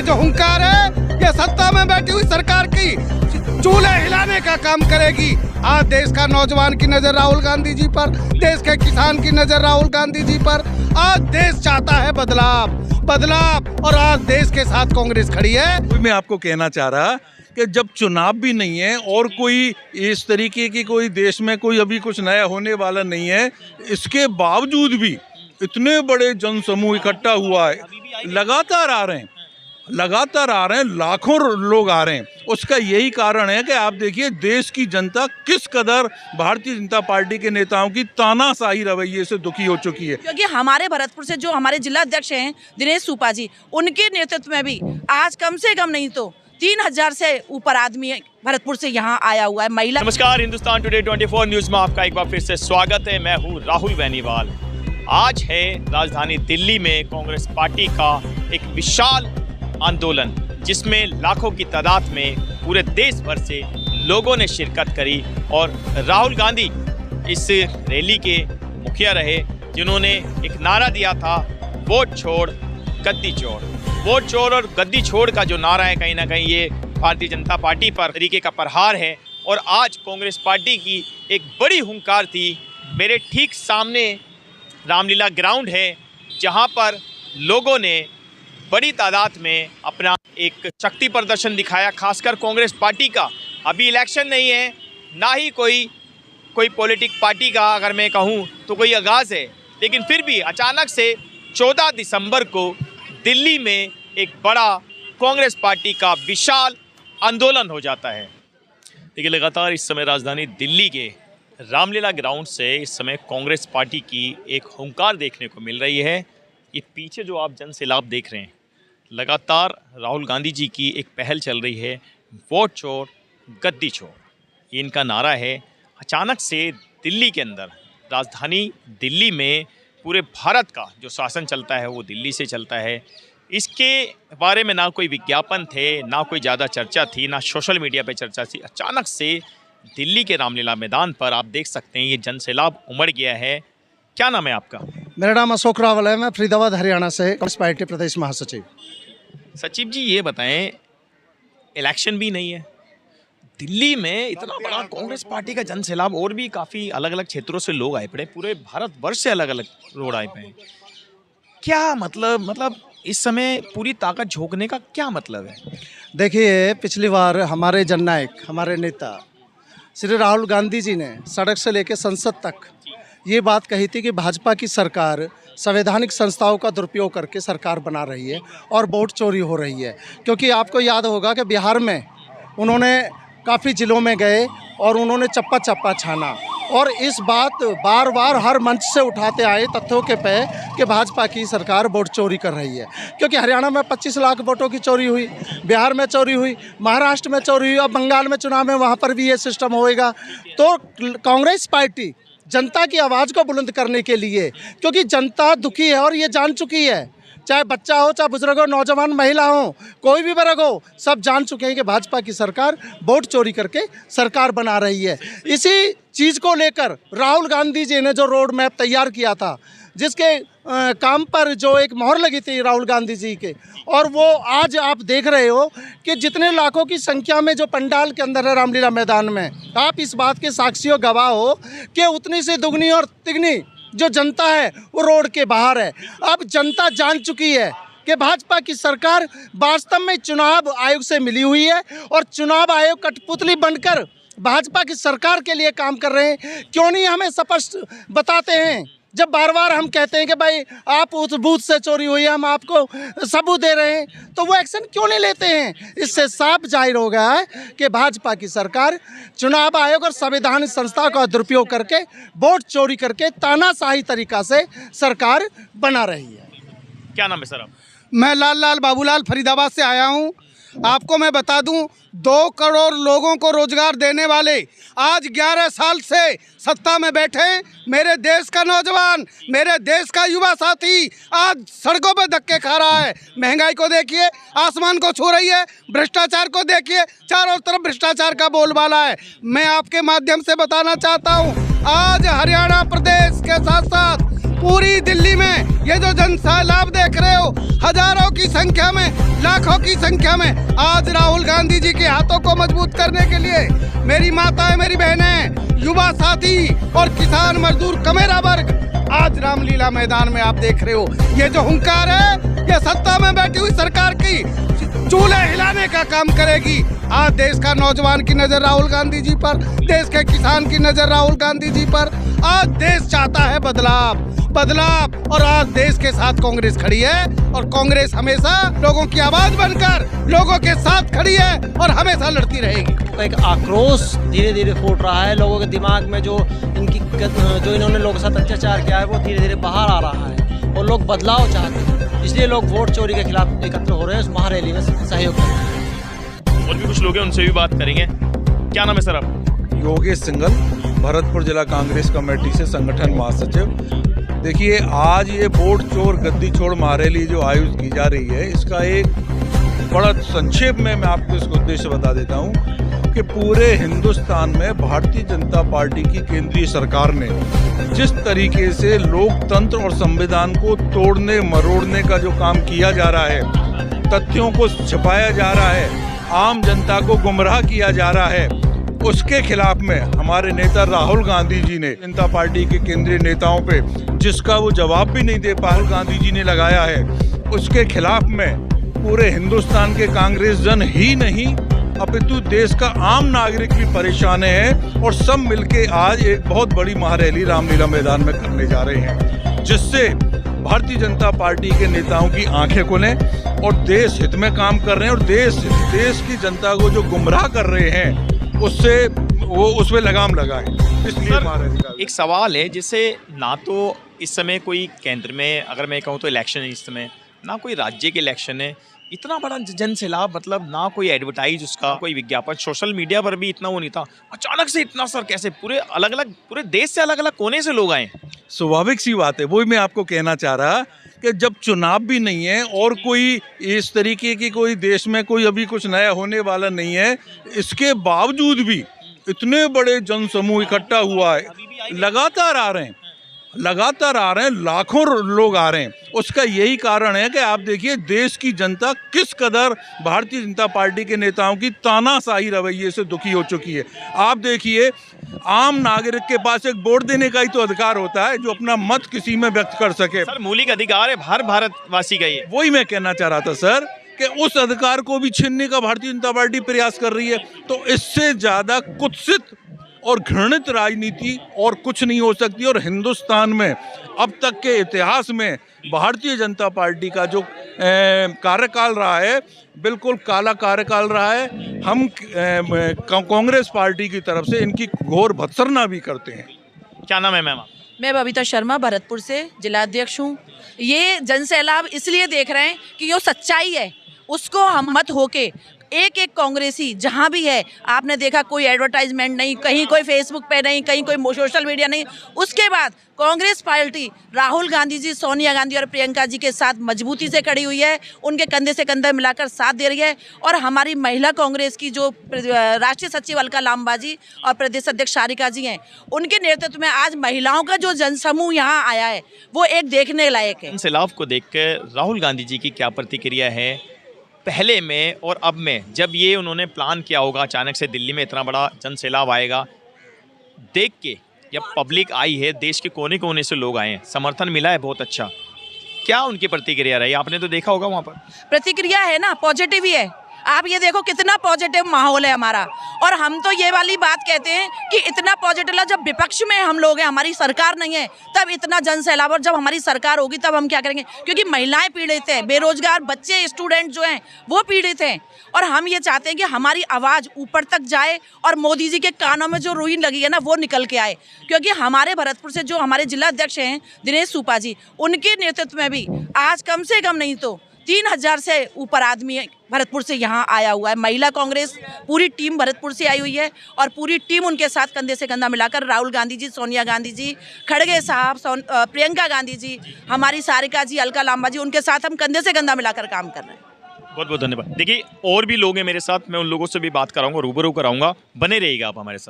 जो हुंकार है ये सत्ता में बैठी हुई सरकार की चूल्हे हिलाने का काम करेगी। आज देश का नौजवान की नजर राहुल गांधी जी पर, देश के किसान की नजर राहुल गांधी जी पर। आज देश चाहता है बदलाव और आज देश के साथ कांग्रेस खड़ी है। मैं आपको कहना चाह रहा कि जब चुनाव भी नहीं है और कोई इस तरीके की कोई देश में कोई अभी कुछ नया होने वाला नहीं है, इसके बावजूद भी इतने बड़े जनसमूह इकट्ठा हुआ है, लगातार आ रहे हैं, लाखों लोग आ रहे हैं। उसका यही कारण है कि आप देखिए देश की जनता किस कदर भारतीय जनता पार्टी के नेताओं की तानाशाही रवैये से दुखी हो चुकी है। क्योंकि हमारे भरतपुर से जो हमारे जिला अध्यक्ष हैं दिनेश सूपा जी, उनके नेतृत्व में भी आज कम से कम नहीं तो 3000 से ऊपर आदमी भरतपुर से यहाँ आया हुआ है। महिला नमस्कार, हिंदुस्तान टुडे 24 न्यूज में आपका एक बार फिर से स्वागत है। मैं हूँ राहुल बेनीवाल। आज है राजधानी दिल्ली में कांग्रेस पार्टी का एक विशाल आंदोलन, जिसमें लाखों की तादाद में पूरे देश भर से लोगों ने शिरकत करी और राहुल गांधी इस रैली के मुखिया रहे, जिन्होंने एक नारा दिया था, वोट छोड़ गद्दी छोड़। वोट छोड़ और गद्दी छोड़ का जो नारा है, कहीं ना कहीं ये भारतीय जनता पार्टी पर तरीके का प्रहार है। और आज कांग्रेस पार्टी की एक बड़ी हुंकार थी। मेरे ठीक सामने रामलीला ग्राउंड है, जहां पर लोगों ने बड़ी तादाद में अपना एक शक्ति प्रदर्शन दिखाया, खासकर कांग्रेस पार्टी का। अभी इलेक्शन नहीं है, ना ही कोई पॉलिटिक पार्टी का अगर मैं कहूं तो कोई आगाज़ है, लेकिन फिर भी अचानक से 14 दिसंबर को दिल्ली में एक बड़ा कांग्रेस पार्टी का विशाल आंदोलन हो जाता है। देखिए, लगातार इस समय राजधानी दिल्ली के रामलीला ग्राउंड से इस समय कांग्रेस पार्टी की एक हुंकार देखने को मिल रही है। ये पीछे जो आप जन सैलाब देख रहे हैं, लगातार राहुल गांधी जी की एक पहल चल रही है, वोट छोड़ गद्दी छोड़, ये इनका नारा है। अचानक से दिल्ली के अंदर, राजधानी दिल्ली में पूरे भारत का जो शासन चलता है वो दिल्ली से चलता है। इसके बारे में ना कोई विज्ञापन थे, ना कोई ज़्यादा चर्चा थी, ना सोशल मीडिया पे चर्चा थी। अचानक से दिल्ली के रामलीला मैदान पर आप देख सकते हैं ये जन सैलाब उमड़ गया है। क्या नाम है आपका? मेरा नाम अशोक रावल है, मैं फरीदाबाद हरियाणा से कांग्रेस पार्टी प्रदेश महासचिव। सचिव जी, ये बताएं, इलेक्शन भी नहीं है, दिल्ली में इतना बड़ा कांग्रेस पार्टी का जन सैलाब, और भी काफ़ी अलग अलग क्षेत्रों से लोग आए पड़े, पूरे भारतवर्ष से अलग अलग लोग आए पड़े, क्या मतलब इस समय पूरी ताकत झोंकने का क्या मतलब है? देखिए, पिछली बार हमारे जननायक, हमारे नेता श्री राहुल गांधी जी ने सड़क से लेकर संसद तक ये बात कही थी कि भाजपा की सरकार संवैधानिक संस्थाओं का दुरुपयोग करके सरकार बना रही है और वोट चोरी हो रही है। क्योंकि आपको याद होगा कि बिहार में उन्होंने काफ़ी ज़िलों में गए और उन्होंने चप्पा चप्पा छाना और इस बात बार बार हर मंच से उठाते आए तथ्यों के पे कि भाजपा की सरकार वोट चोरी कर रही है। क्योंकि हरियाणा में 25 लाख वोटों की चोरी हुई, बिहार में चोरी हुई, महाराष्ट्र में चोरी हुई, अब बंगाल में चुनाव में वहाँ पर भी ये सिस्टम होएगा। तो कांग्रेस पार्टी जनता की आवाज़ को बुलंद करने के लिए, क्योंकि जनता दुखी है और ये जान चुकी है, चाहे बच्चा हो, चाहे बुजुर्ग हो, नौजवान, महिला हो, कोई भी वर्ग हो, सब जान चुके हैं कि भाजपा की सरकार वोट चोरी करके सरकार बना रही है। इसी चीज़ को लेकर राहुल गांधी जी ने जो रोड मैप तैयार किया था, जिसके काम पर जो एक मोहर लगी थी राहुल गांधी जी के, और वो आज आप देख रहे हो कि जितने लाखों की संख्या में जो पंडाल के अंदर है रामलीला मैदान में, आप इस बात के साक्षी हो, गवाह हो कि उतनी से दुगनी और तिगनी जो जनता है वो रोड के बाहर है। अब जनता जान चुकी है कि भाजपा की सरकार वास्तव में चुनाव आयोग से मिली हुई है और चुनाव आयोग कठपुतली बनकर भाजपा की सरकार के लिए काम कर रहे हैं। क्यों नहीं हमें स्पष्ट बताते हैं? जब बार बार हम कहते हैं कि भाई आप उस बूथ से चोरी हुई है, हम आपको सबूत दे रहे हैं, तो वो एक्शन क्यों नहीं लेते हैं? इससे साफ जाहिर हो गया है कि भाजपा की सरकार चुनाव आयोग और संवैधानिक संस्था का दुरुपयोग करके वोट चोरी करके तानाशाही तरीका से सरकार बना रही है। क्या नाम है सर आप? मैं लाल बाबूलाल फरीदाबाद से आया हूँ। आपको मैं बता दूं, 2 करोड़ लोगों को रोजगार देने वाले आज 11 साल से सत्ता में बैठे मेरे देश का नौजवान, मेरे देश का युवा साथी आज सड़कों पर धक्के खा रहा है। महंगाई को देखिए, आसमान को छू रही है, भ्रष्टाचार को देखिए, चारों तरफ भ्रष्टाचार का बोलबाला है। मैं आपके माध्यम से बताना चाहता हूँ, आज हरियाणा प्रदेश के साथ साथ पूरी दिल्ली में ये जो जन सैलाब देख रहे हो, हजारों की संख्या में, लाखों की संख्या में, आज राहुल गांधी जी के हाथों को मजबूत करने के लिए मेरी माताएं, मेरी बहनें, युवा साथी और किसान मजदूर कमेरा वर्ग आज रामलीला मैदान में आप देख रहे हो। ये जो हुंकार है, ये सत्ता में बैठी हुई सरकार की चूल्हे हिलाने का काम करेगी। आज देश का नौजवान की नजर राहुल गांधी जी पर, देश के किसान की नजर राहुल गांधी जी पर। आज देश चाहता है बदलाव, और आज देश के साथ कांग्रेस खड़ी है और कांग्रेस हमेशा लोगों की आवाज बनकर लोगों के साथ खड़ी है और हमेशा लड़ती रहेगी। एक आक्रोश धीरे धीरे फूट रहा है लोगों के दिमाग में, जो इन्होंने लोगों के साथ अत्याचार किया है वो धीरे धीरे बाहर आ रहा है और लोग बदलाव चाहते हैं, इसलिए लोग वोट चोरी के खिलाफ एकत्र हो रहे हैं, उस महारैली में सहयोग कर रहे हैं। और भी कुछ लोग हैं, उनसे भी बात करेंगे। क्या नाम है सर आप? योगेश सिंघल, भरतपुर जिला कांग्रेस कमेटी से संगठन महासचिव। देखिए, आज ये वोट चोर गद्दी छोड़ महारैली जो आयोजित की जा रही है, इसका एक बड़ा संक्षेप में मैं आपको इसका उद्देश्य बता देता हूँ कि पूरे हिंदुस्तान में भारतीय जनता पार्टी की केंद्रीय सरकार ने जिस तरीके से लोकतंत्र और संविधान को तोड़ने मरोड़ने का जो काम किया जा रहा है, तथ्यों को छिपाया जा रहा है, आम जनता को गुमराह किया जा रहा है, उसके खिलाफ में हमारे नेता राहुल गांधी जी ने जनता पार्टी के केंद्रीय नेताओं पे जिसका वो जवाब भी नहीं दे पा राहुल गांधी जी ने लगाया है, उसके खिलाफ में पूरे हिंदुस्तान के कांग्रेस जन ही नहीं अपितु देश का आम नागरिक भी परेशान है और सब मिलके आज एक बहुत बड़ी महारैली रामलीला मैदान में करने जा रहे हैं, जिससे भारतीय जनता पार्टी के नेताओं की आंखें खुलें और देश हित में काम कर रहे हैं और देश की जनता को जो गुमराह कर रहे हैं उससे वो उसमें लगाम लगाएं। इसलिए एक सवाल है, जिससे ना तो इस समय कोई केंद्र में, अगर मैं कहूँ तो इलेक्शन है इस समय, ना कोई राज्य के इलेक्शन है, इतना बड़ा जन सैलाब, मतलब ना कोई एडवर्टाइज उसका, कोई विज्ञापन, सोशल मीडिया पर भी इतना वो नहीं था, अचानक से इतना सर कैसे पूरे देश से अलग अलग कोने से लोग आए? स्वाभाविक सी बात है, वही मैं आपको कहना चाह रहा कि जब चुनाव भी नहीं है और कोई इस तरीके की कोई देश में कोई अभी कुछ नया होने वाला नहीं है, इसके बावजूद भी इतने बड़े जनसमूह इकट्ठा हुआ है, लगातार आ रहे हैं, लाखों लोग आ रहे हैं। उसका यही कारण है कि आप देखिए देश की जनता किस कदर भारतीय जनता पार्टी के नेताओं की तानाशाही रवैये से दुखी हो चुकी है। आप देखिए, आम नागरिक के पास एक वोट देने का ही तो अधिकार होता है, जो अपना मत किसी में व्यक्त कर सके। सर, मौलिक अधिकार है हर भारतवासी का ये। वही मैं कहना चाह रहा था सर कि उस अधिकार को भी छीनने का भारतीय जनता पार्टी प्रयास कर रही है। तो इससे ज्यादा कुत्सित और घृणित राजनीति और कुछ नहीं हो सकती। और हिंदुस्तान में अब तक के इतिहास में भारतीय जनता पार्टी का जो कार्यकाल रहा है, बिल्कुल काला कार्यकाल रहा है। हम कांग्रेस पार्टी की तरफ से इनकी घोर भत्सना भी करते हैं। क्या नाम है मैम? मैं बबीता शर्मा, भरतपुर से जिलाध्यक्ष हूँ। ये जन सैलाब इसलिए देख रहे हैं कि जो सच्चाई है उसको हम मत होके एक कांग्रेसी जहाँ भी है, आपने देखा कोई एडवर्टाइजमेंट नहीं, कहीं कोई फेसबुक पे नहीं, कहीं कोई सोशल मीडिया नहीं। उसके बाद कांग्रेस पार्टी राहुल गांधी जी, सोनिया गांधी और प्रियंका जी के साथ मजबूती से खड़ी हुई है, उनके कंधे से कंधा मिलाकर साथ दे रही है। और हमारी महिला कांग्रेस की जो राष्ट्रीय सचिव अलका लांबा जी और प्रदेश अध्यक्ष सारिका जी हैं, उनके नेतृत्व में आज महिलाओं का जो जनसमूह यहाँ आया है वो एक देखने लायक है। सैलाब को देख कर राहुल गांधी जी की क्या प्रतिक्रिया है पहले में और अब में? जब ये उन्होंने प्लान किया होगा अचानक से दिल्ली में इतना बड़ा जन सैलाब आएगा, देख के जब पब्लिक आई है, देश के कोने कोने से लोग आए हैं, समर्थन मिला है बहुत अच्छा, क्या उनकी प्रतिक्रिया रही? आपने तो देखा होगा वहाँ पर प्रतिक्रिया है ना, पॉजिटिव ही है। आप ये देखो कितना पॉजिटिव माहौल है हमारा। और हम तो ये वाली बात कहते हैं कि इतना पॉजिटिव, जब विपक्ष में हम लोग हैं, हमारी सरकार नहीं है, तब इतना जन सैलाब, और जब हमारी सरकार होगी तब हम क्या करेंगे? क्योंकि महिलाएं पीड़ित हैं, बेरोजगार बच्चे, स्टूडेंट जो हैं वो पीड़ित हैं। और हम ये चाहते हैं कि हमारी आवाज़ ऊपर तक जाए और मोदी जी के कानों में जो रुई लगी है ना वो निकल के आए। क्योंकि हमारे भरतपुर से जो हमारे जिला अध्यक्ष हैं दिनेश सूपा जी, उनके नेतृत्व में भी आज कम से कम नहीं तो 3000 से ऊपर आदमी भरतपुर से यहाँ आया हुआ है। महिला कांग्रेस पूरी टीम भरतपुर से आई हुई है और पूरी टीम उनके साथ कंधे से कंधा मिलाकर राहुल गांधी जी, सोनिया गांधी जी, खड़गे साहब, प्रियंका गांधी जी, हमारी सारिका जी, अलका लांबा जी, उनके साथ हम कंधे से कंधा मिलाकर काम कर रहे हैं। बहुत बहुत धन्यवाद। देखिए, और भी लोग हैं मेरे साथ, मैं उन लोगों से भी बात कराऊंगा, रूबरू कराऊंगा। बने रहिएगा आप हमारे साथ।